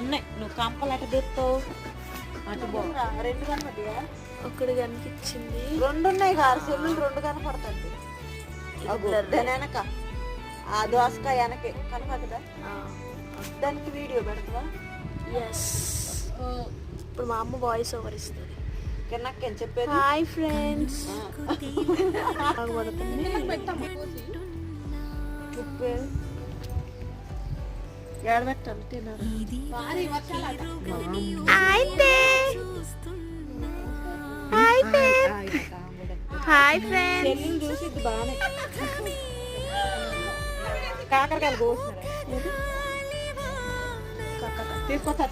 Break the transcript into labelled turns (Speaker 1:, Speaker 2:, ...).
Speaker 1: ఉన్నాయి. నువ్వు కంపలు ఎట్ట తెస్తావు? అటు బో.
Speaker 2: రెండు కనపడ్డా?
Speaker 3: ఒకటి కనిపించింది.
Speaker 2: రెండు ఉన్నాయి కాదు, సెల్లులు రెండు కనపడుతుంది. దాని వెనక ఆ దోసకాయ వెనకే కనపడదా? దానికి వీడియో పెడతావా?
Speaker 3: ఎస్. ఇప్పుడు మా అమ్మ వాయిస్ ఓవర్ ఇస్తుంది.
Speaker 2: కిందకేం చెప్పేది?
Speaker 3: Hi friends.
Speaker 2: ఏడబెట్టాలి తినాలి.
Speaker 3: Hi friends.
Speaker 2: సెల్లులు చూసి ఇది బాగానే కాకరకాయలు కోసినారా? తీసుకొస్తా.